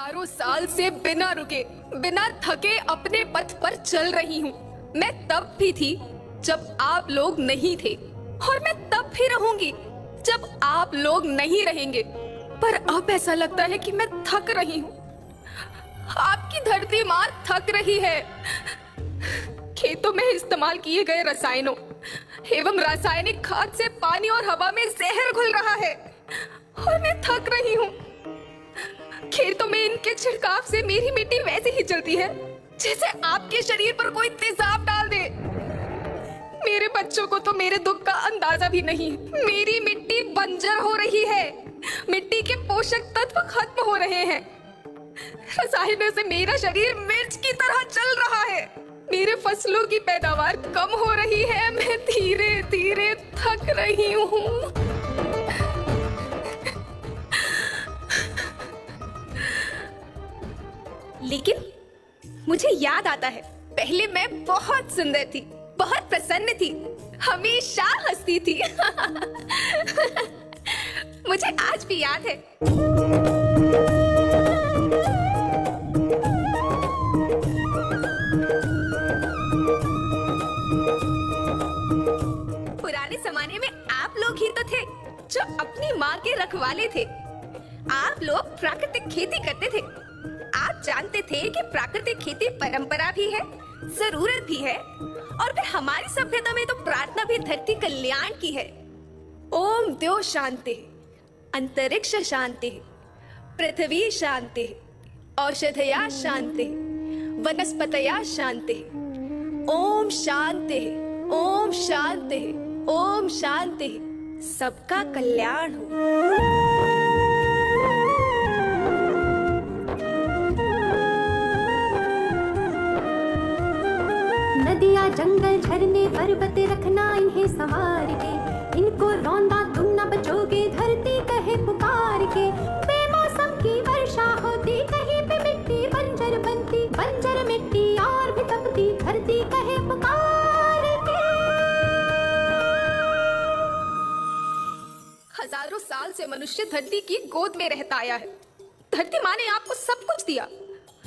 हजारों साल से बिना रुके, बिना थके अपने पथ पर चल रही हूँ। मैं तब भी थी जब आप लोग नहीं थे, और मैं तब भी रहूंगी जब आप लोग नहीं रहेंगे। पर अब ऐसा लगता है कि मैं थक रही हूँ। आपकी धरती माँ थक रही है। खेतों में इस्तेमाल किए गए रसायनों एवं रासायनिक खाद से पानी और हवा में जहर घुल रहा है, और मैं थक रही हूँ। खेतों में इनके छिड़काव से मेरी मिट्टी वैसे ही चलती है जैसे आपके शरीर पर कोई तेजाब डाल दे। मेरे बच्चों को तो मेरे दुख का अंदाजा भी नहीं। मेरी मिट्टी बंजर हो रही है, मिट्टी के पोषक तत्व खत्म हो रहे हैं। रसायनों से मेरा शरीर मिर्च की तरह चल रहा है। मेरे फसलों की पैदावार कम हो रही है। मैं धीरे धीरे थक रही हूँ। लेकिन मुझे याद आता है, पहले मैं बहुत सुंदर थी, बहुत प्रसन्न थी, हमेशा हंसती थी। मुझे आज भी याद है। पुराने जमाने में आप लोग ही तो थे जो अपनी माँ के रखवाले थे। आप लोग प्राकृतिक खेती करते थे। आप जानते थे कि प्राकृतिक खेती परंपरा भी है, जरूरत भी है, और फिर हमारी सभ्यता में तो प्रार्थना भी धरती कल्याण की है। ओम द्यो शांति, अंतरिक्ष शांति, पृथ्वी शांति, औषधया शांति, वनस्पतया शांति। ओम शांति, ओम शांति, ओम शांति। सबका कल्याण हो। नदियाँ जंगल झरने पर्वत रखना इन्हें संवार के, इनको रौंदा तुम न बचोगे धरती कहे पुकार के। बेमौसम की वर्षा होती, कहीं पे मिट्टी बंजर बनती, बंजर मिट्टी और भी तपती, धरती कहे पुकार के। हजारों साल से मनुष्य धरती की गोद में रहता आया है। धरती माँ ने आपको सब कुछ दिया,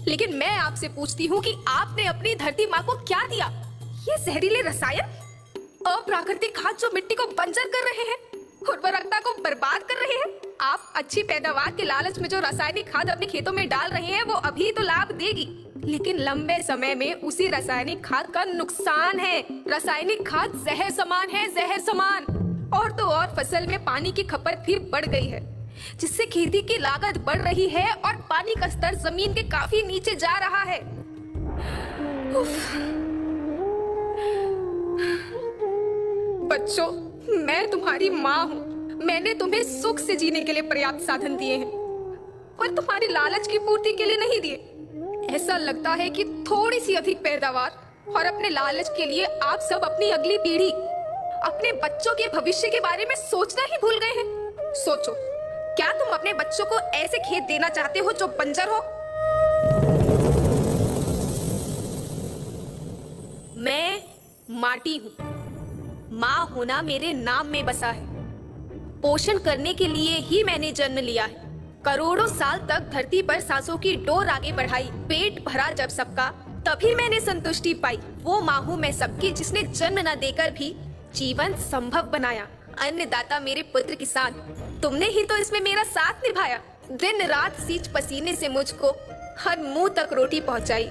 लेकिन मैं आपसे पूछती हूँ कि आपने अपनी धरती माँ को क्या दिया? ये जहरीले रसायन, अप्राकृतिक खाद जो मिट्टी को बंजर कर रहे हैं, उर्वरकता को बर्बाद कर रहे हैं। आप अच्छी पैदावार के लालच में जो रासायनिक खाद अपने खेतों में डाल रहे हैं वो अभी तो लाभ देगी, लेकिन लंबे समय में उसी रासायनिक खाद का नुकसान है। रासायनिक खाद जहर समान है, जहर समान। और तो और फसल में पानी की खपत भी बढ़ गई है, जिससे खेती की लागत बढ़ रही है और पानी का स्तर जमीन के काफी नीचे जा रहा है। बच्चों, मैं तुम्हारी माँ हूँ। मैंने तुम्हें सुख से जीने के लिए पर्याप्त साधन दिए हैं, और तुम्हारी लालच की पूर्ति के लिए नहीं दिए। ऐसा लगता है कि थोड़ी सी अधिक पैदावार और अपने लालच के लिए आप सब अपनी अगली पीढ़ी, अपने बच्चों के भविष्य के बारे में सोचना ही भूल गए हैं। सोचो, क्या तुम अपने बच्चों को ऐसे खेत देना चाहते हो जो बंजर हो? मैं माटी हूँ। माँ होना मेरे नाम में बसा है। पोषण करने के लिए ही मैंने जन्म लिया है। करोड़ों साल तक धरती पर सांसों की डोर आगे बढ़ाई। पेट भरा जब सबका, तभी मैंने संतुष्टि पाई। वो माँ हूँ मैं सबकी, जिसने जन्म न देकर भी जीवन संभव बनाया। अन्नदाता मेरे पुत्र किसान, तुमने ही तो इसमें मेरा साथ निभाया। दिन रात सींच पसीने से मुझको हर मुंह तक रोटी पहुंचाई।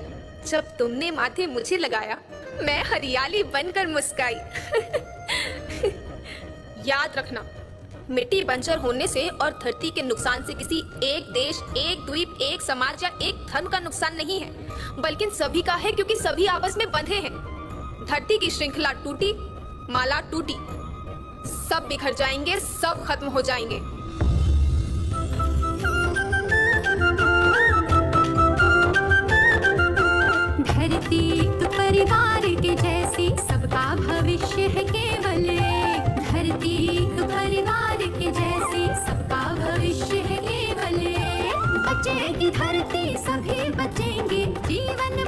जब तुमने माथे मुझे लगाया, मैं हरियाली बनकर मुस्काई। याद रखना, मिट्टी बंजर होने से और धरती के नुकसान से किसी एक देश, एक द्वीप, एक समाज या एक धर्म का नुकसान नहीं है, बल्कि सभी का है, क्योंकि सभी आपस में बंधे हैं। धरती की श्रृंखला टूटी, माला टूटी, सब बिखर जाएंगे, सब खत्म हो जाएंगे। धरती एक परिवार के जैसी, सबका भविष्य है केवल एक। धरती एक परिवार के जैसी, सबका भविष्य है केवल एक। बचेगी धरती, सभी बचेंगे, जीवन